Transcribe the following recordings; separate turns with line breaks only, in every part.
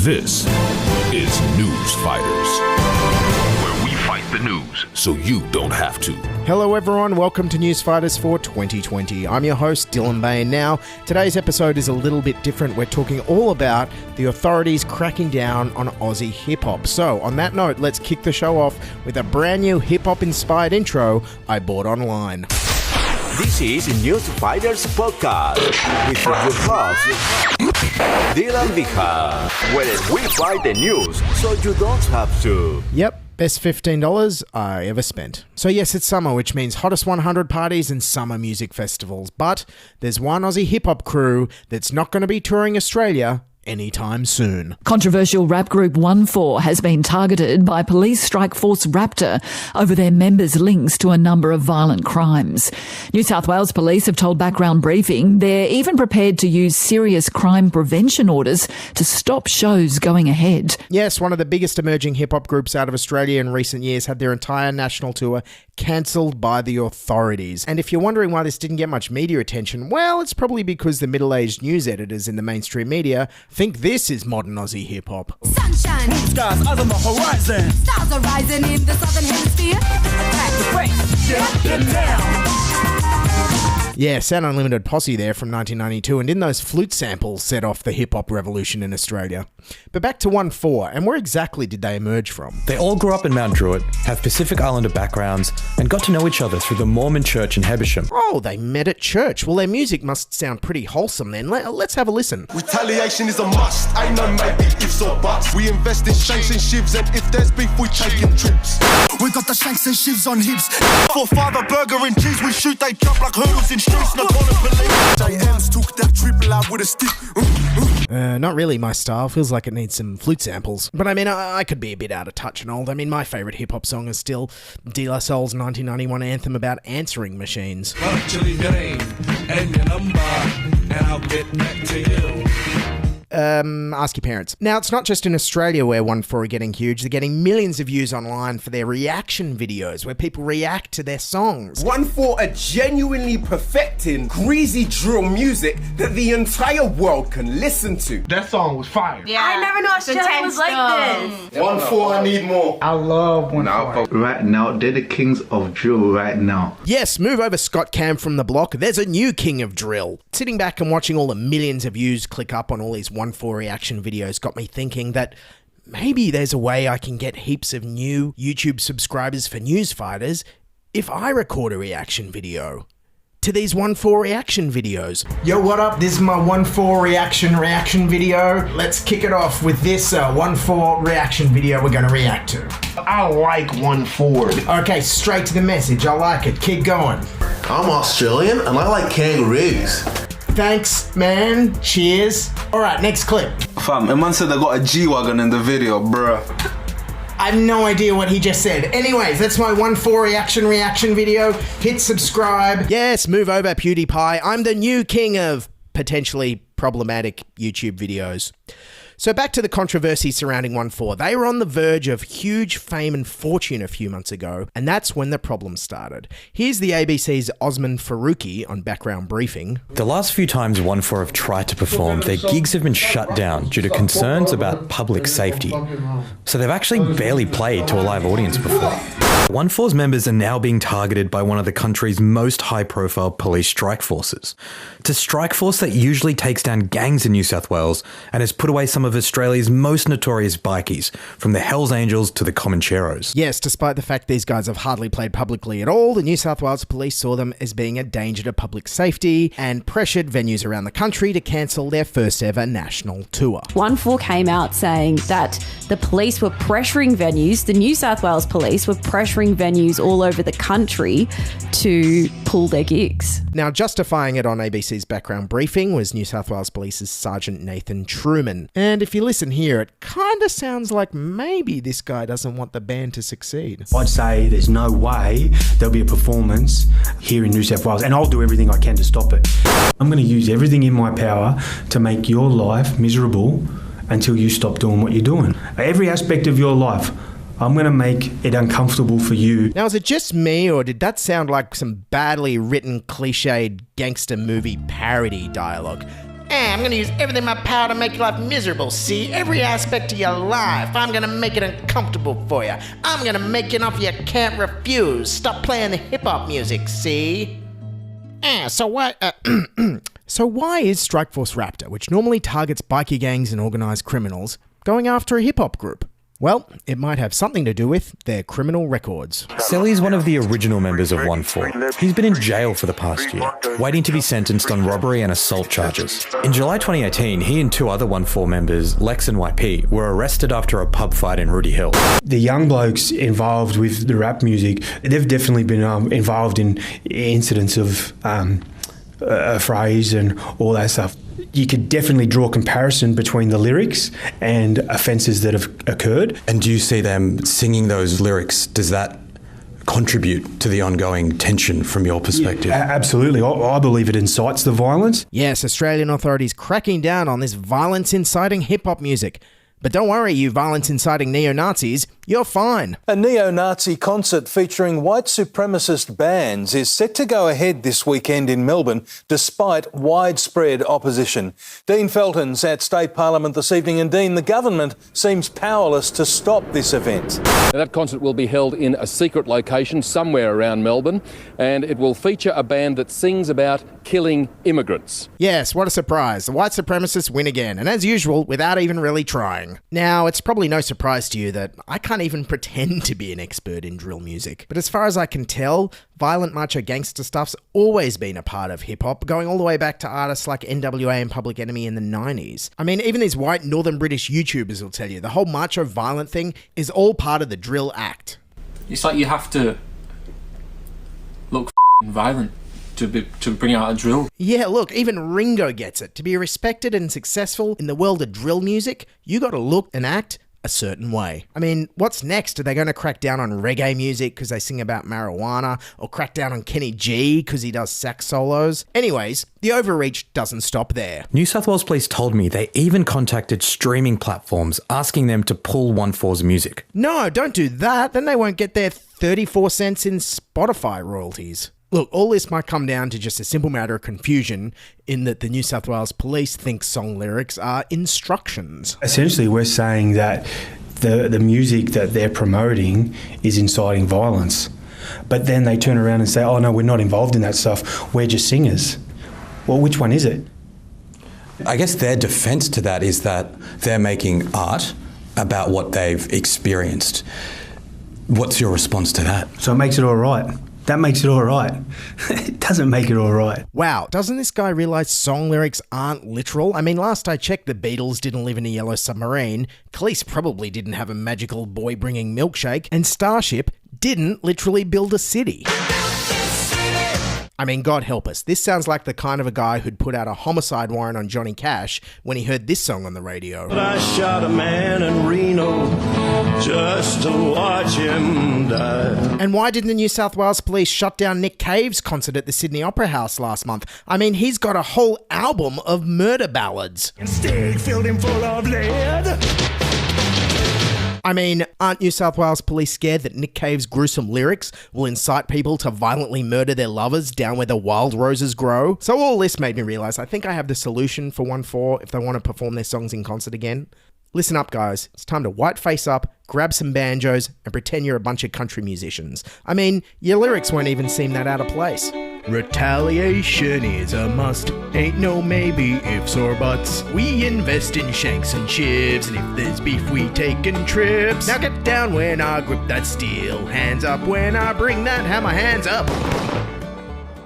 This is Newsfighters, where we fight the news so you don't have to.
Hello everyone, welcome to Newsfighters for 2020. I'm your host, Dylan Behan. Now, today's episode is a little bit different. We're talking all about the authorities cracking down on Aussie hip-hop. So, on that note, let's kick the show off with a brand new hip-hop inspired intro I bought online.
This is Newsfighters podcast with your host, Dylan Behan, where we fight the news so you don't have to.
Yep, best $15 I ever spent. So yes, it's summer, which means hottest 100 parties and summer music festivals. But there's one Aussie hip-hop crew that's not going to be touring Australia anytime soon.
Controversial rap group OneFour has been targeted by police strike force Raptor over their members' links to a number of violent crimes. New South Wales Police have told Background Briefing they're even prepared to use serious crime prevention orders to stop shows going ahead.
Yes, one of the biggest emerging hip-hop groups out of Australia in recent years had their entire national tour cancelled by the authorities. And if you're wondering why this didn't get much media attention, well, it's probably because the middle-aged news editors in the mainstream media think this is modern Aussie hip-hop.
Sunshine,
blue skies out on the horizon.
Stars are rising in the southern hemisphere. Back to break, get down.
Yeah, Sound Unlimited posse there from 1992, and didn't those flute samples set off the hip-hop revolution in Australia? But back to OneFour, and where exactly did they emerge from?
They all grew up in Mount Druitt, have Pacific Islander backgrounds, and got to know each other through the Mormon church in Hebersham.
Oh, they met at church. Well, their music must sound pretty wholesome then. Let's have a listen.
Retaliation is a must, ain't no maybe ifs or buts. We invest in shanks and shivs, and if there's beef, we taking trips. We got the shanks and shivs on hips. For father, burger and cheese, we shoot, they jump like hurdles in streets, not calling police. JMs took that triple out with a stick.
Not really my style. Feels like it needs some flute samples. But I mean, I could be a bit out of touch and old. I mean, my favourite hip-hop song is still De La Soul's 1991 anthem about answering machines.
Actually, your name and your number, and I'll get back to you.
Ask your parents. Now, it's not just in Australia where OneFour are getting huge. They're getting millions of views online for their reaction videos where people react to their songs.
OneFour are genuinely perfecting greasy drill music that the entire world can listen to.
That song was fire.
Yeah, I never knew Australia was like this.
OneFour, I need more.
I love OneFour. Right now, they're the kings of drill right now.
Yes, move over Scott Cam from the block. There's a new king of drill. Sitting back and watching all the millions of views click up on all these OneFour reaction videos got me thinking that maybe there's a way I can get heaps of new YouTube subscribers for Newsfighters if I record a reaction video to these OneFour reaction videos. Yo, what up? This is my OneFour reaction video. Let's kick it off with this OneFour reaction video we're going to react to.
I like OneFour.
Okay, straight to the message. I like it. Keep going.
I'm Australian and I like kangaroos.
Thanks, man. Cheers. All right, next clip.
Fam, a man said I got a G-Wagon in the video, bruh.
I have no idea what he just said. Anyways, that's my OneFour reaction video. Hit subscribe. Yes, move over, PewDiePie. I'm the new king of potentially problematic YouTube videos. So back to the controversy surrounding OneFour. They were on the verge of huge fame and fortune a few months ago, and that's when the problem started. Here's the ABC's Osman Faruqi on Background Briefing.
The last few times OneFour have tried to perform, their gigs have been shut down due to concerns about public safety. So they've actually barely played to a live audience before. OneFour's members are now being targeted by one of the country's most high-profile police strike forces. It's a strike force that usually takes down gangs in New South Wales and has put away some of Australia's most notorious bikies, from the Hells Angels to the Comancheros.
Yes, despite the fact these guys have hardly played publicly at all, the New South Wales Police saw them as being a danger to public safety and pressured venues around the country to cancel their first ever national tour.
OneFour came out saying that the police were pressuring venues, the New South Wales Police were pressuring venues all over the country to pull their gigs.
Now, justifying it on ABC's Background Briefing was New South Wales Police's Sergeant Nathan Truman. And if you listen here, it kind of sounds like maybe this guy doesn't want the band to succeed.
I'd say there's no way there'll be a performance here in New South Wales, and I'll do everything I can to stop it. I'm going to use everything in my power to make your life miserable until you stop doing what you're doing. Every aspect of your life, I'm going to make it uncomfortable for you.
Now, is it just me, or did that sound like some badly written, cliched gangster movie parody dialogue? I'm gonna use everything in my power to make your life miserable, see? Every aspect of your life. I'm gonna make it uncomfortable for you. I'm gonna make it enough you can't refuse. Stop playing the hip-hop music, see? So why is Strikeforce Raptor, which normally targets bikie gangs and organised criminals, going after a hip-hop group? Well, it might have something to do with their criminal records.
Selly's one of the original members of OneFour. He's been in jail for the past year, waiting to be sentenced on robbery and assault charges. In July 2018, he and two other OneFour members, Lex and YP, were arrested after a pub fight in Rooty Hill.
The young blokes involved with the rap music, they've definitely been involved in incidents of phrase and all that stuff. You could definitely draw a comparison between the lyrics and offences that have occurred.
And do you see them singing those lyrics? Does that contribute to the ongoing tension from your perspective?
Yeah, absolutely. I believe it incites the violence.
Yes, Australian authorities cracking down on this violence-inciting hip-hop music. But don't worry, you violence-inciting neo-Nazis, you're fine.
A neo-Nazi concert featuring white supremacist bands is set to go ahead this weekend in Melbourne, despite widespread opposition. Dean Felton's at State Parliament this evening, and Dean, the government seems powerless to stop this event.
That concert will be held in a secret location somewhere around Melbourne, and it will feature a band that sings about killing immigrants.
Yes, what a surprise. The white supremacists win again, and as usual, without even really trying. Now, it's probably no surprise to you that I can't even pretend to be an expert in drill music. But as far as I can tell, violent macho gangster stuff's always been a part of hip-hop, going all the way back to artists like NWA and Public Enemy in the 90s. I mean, even these white northern British YouTubers will tell you, the whole macho violent thing is all part of the drill act.
It's like you have to look violent to bring out a drill.
Yeah, look, even Ringo gets it. To be respected and successful in the world of drill music, you gotta look and act a certain way. I mean, what's next? Are they going to crack down on reggae music because they sing about marijuana, or crack down on Kenny G because he does sax solos? Anyways, the overreach doesn't stop there.
New South Wales Police told me they even contacted streaming platforms asking them to pull OneFour's music.
No, don't do that. Then they won't get their 34 cents in Spotify royalties. Look, all this might come down to just a simple matter of confusion in that the New South Wales Police think song lyrics are instructions.
Essentially, we're saying that the music that they're promoting is inciting violence. But then they turn around and say, oh no, we're not involved in that stuff, we're just singers. Well, which one is it?
I guess their defence to that is that they're making art about what they've experienced. What's your response to that?
So it makes it all right. That makes it all right. It doesn't make it all right.
Wow, doesn't this guy realise song lyrics aren't literal? I mean, last I checked, the Beatles didn't live in a yellow submarine, Khalees probably didn't have a magical boy-bringing milkshake, and Starship didn't literally build a city. I mean, God help us. This sounds like the kind of a guy who'd put out a homicide warrant on Johnny Cash when he heard this song on the radio.
But I shot a man in Reno just to watch him die.
And why didn't the New South Wales Police shut down Nick Cave's concert at the Sydney Opera House last month? I mean, he's got a whole album of murder ballads.
Stick filled him full of lead.
I mean, aren't New South Wales Police scared that Nick Cave's gruesome lyrics will incite people to violently murder their lovers down where the wild roses grow? So all this made me realise I think I have the solution for OneFour if they want to perform their songs in concert again. Listen up, guys. It's time to white face up, grab some banjos, and pretend you're a bunch of country musicians. I mean, your lyrics won't even seem that out of place. Retaliation is a must. Ain't no maybe ifs or buts. We invest in shanks and chips, and if there's beef, we taking trips. Now get down when I grip that steel. Hands up when I bring that hammer. Hands up.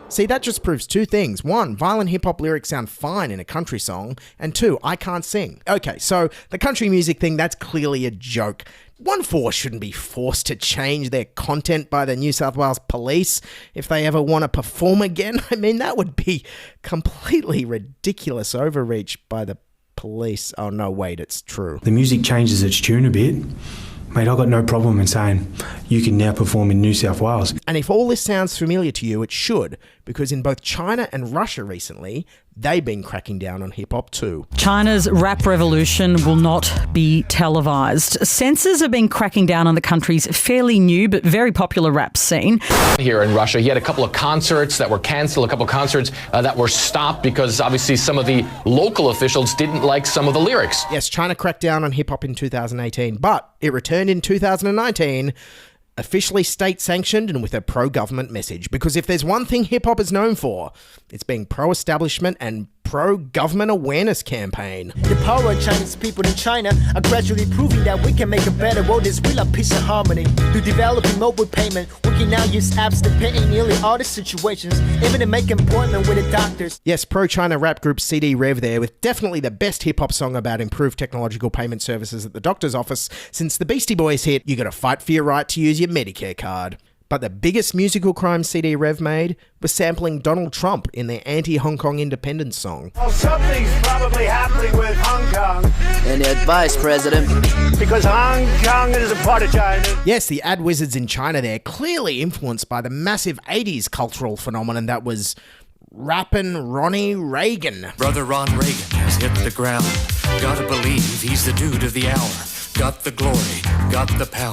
See, that just proves two things. One, violent hip-hop lyrics sound fine in a country song. And two, I can't sing. Okay, so the country music thing, that's clearly a joke. OneFour shouldn't be forced to change their content by the New South Wales Police if they ever want to perform again. I mean, that would be completely ridiculous overreach by the police. Oh, no, wait, it's true.
The music changes its tune a bit. Mate, I've got no problem in saying you can now perform in New South Wales.
And if all this sounds familiar to you, it should, because in both China and Russia recently, they've been cracking down on hip-hop too.
China's rap revolution will not be televised. Censors have been cracking down on the country's fairly new but very popular rap scene.
Here in Russia, he had a couple of concerts that were cancelled, a couple of concerts that were stopped because obviously some of the local officials didn't like some of the lyrics.
Yes, China cracked down on hip-hop in 2018, but it returned in 2019, officially state-sanctioned and with a pro-government message. Because if there's one thing hip-hop is known for, it's being pro-establishment and pro-government awareness campaign.
The power of Chinese people in China are gradually proving that we can make a better world as we love peace and harmony. Through developing mobile payment, we can now use apps to pay in nearly all the situations, even to make an appointment with the doctors.
Yes, pro-China rap group CD Rev there, with definitely the best hip-hop song about improved technological payment services at the doctor's office since the Beastie Boys hit "You Gotta Fight for Your Right to Use Your Medicare Card." But the biggest musical crime CD Rev made was sampling Donald Trump in their anti-Hong Kong independence song.
Well, something's probably happening with Hong Kong.
Any advice, President?
Because Hong Kong is a part of China.
Yes, the ad wizards in China there, clearly influenced by the massive 80s cultural phenomenon that was rapping Ronnie Reagan.
Brother Ron Reagan has hit the ground. Gotta believe he's the dude of the hour. Got the glory, got the power.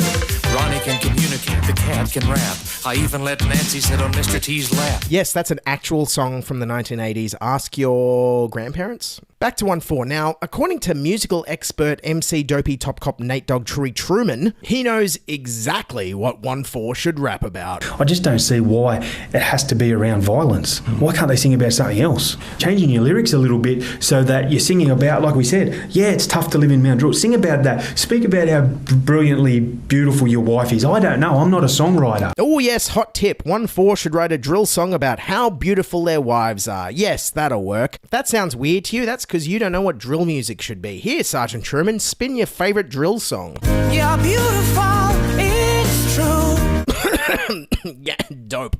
Ronnie can communicate, the cat can rap. I even let Nancy sit on Mr. T's lap.
Yes, that's an actual song from the 1980s. Ask your grandparents. Back to OneFour. Now, according to musical expert MC Dopey Top Cop Nate Dogg Tree Truman, he knows exactly what OneFour should rap about.
I just don't see why it has to be around violence. Why can't they sing about something else? Changing your lyrics a little bit so that you're singing about, like we said, yeah, it's tough to live in Mount Druitt. Sing about that. Speak about how brilliantly beautiful your wife is. I don't know. I'm not a songwriter.
Oh yes, hot tip. OneFour should write a drill song about how beautiful their wives are. Yes, that'll work. If that sounds weird to you, that's because you don't know what drill music should be. Here, Sergeant Truman, spin your favourite drill song.
You're beautiful, it's true.
Yeah, dope.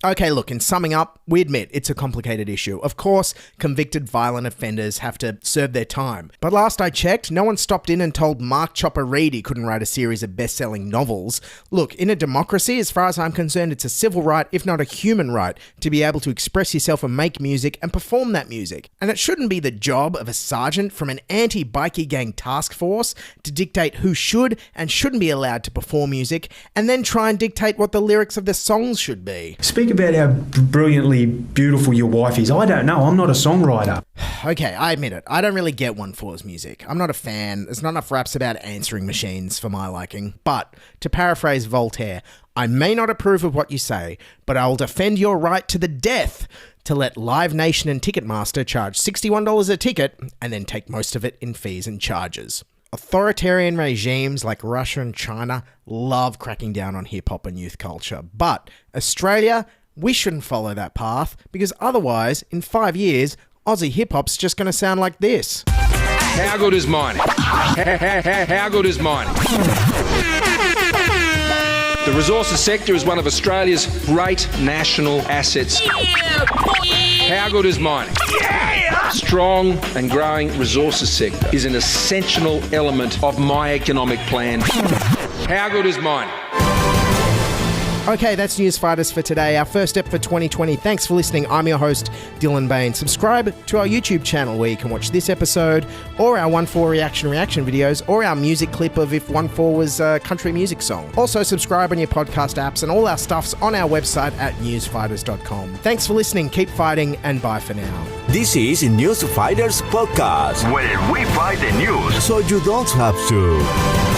Okay, look, in summing up, we admit it's a complicated issue. Of course, convicted violent offenders have to serve their time. But last I checked, no one stopped in and told Mark Chopper Reed he couldn't write a series of best-selling novels. Look, in a democracy, as far as I'm concerned, it's a civil right, if not a human right, to be able to express yourself and make music and perform that music. And it shouldn't be the job of a sergeant from an anti-bikie gang task force to dictate who should and shouldn't be allowed to perform music, and then try and dictate what the lyrics of the songs should be.
Speak about how brilliantly beautiful your wife is. I don't know. I'm not a songwriter.
Okay, I admit it. I don't really get OneFour's music. I'm not a fan. There's not enough raps about answering machines for my liking. But, to paraphrase Voltaire, I may not approve of what you say, but I'll defend your right to the death to let Live Nation and Ticketmaster charge $61 a ticket and then take most of it in fees and charges. Authoritarian regimes like Russia and China love cracking down on hip-hop and youth culture. But Australia, we shouldn't follow that path, because otherwise, in 5 years, Aussie hip-hop's just going to sound like this.
How good is mining? How good is mining? The resources sector is one of Australia's great national assets. How good is mining? Strong and growing resources sector is an essential element of my economic plan. How good is mining?
Okay, that's Newsfighters for today, our first step for 2020. Thanks for listening. I'm your host, Dylan Behan. Subscribe to our YouTube channel where you can watch this episode, or our OneFour reaction videos, or our music clip of if OneFour was a country music song. Also, subscribe on your podcast apps, and all our stuff's on our website at newsfighters.com. Thanks for listening, keep fighting, and bye for now.
This is Newsfighters Podcast, where we fight the news so you don't have to.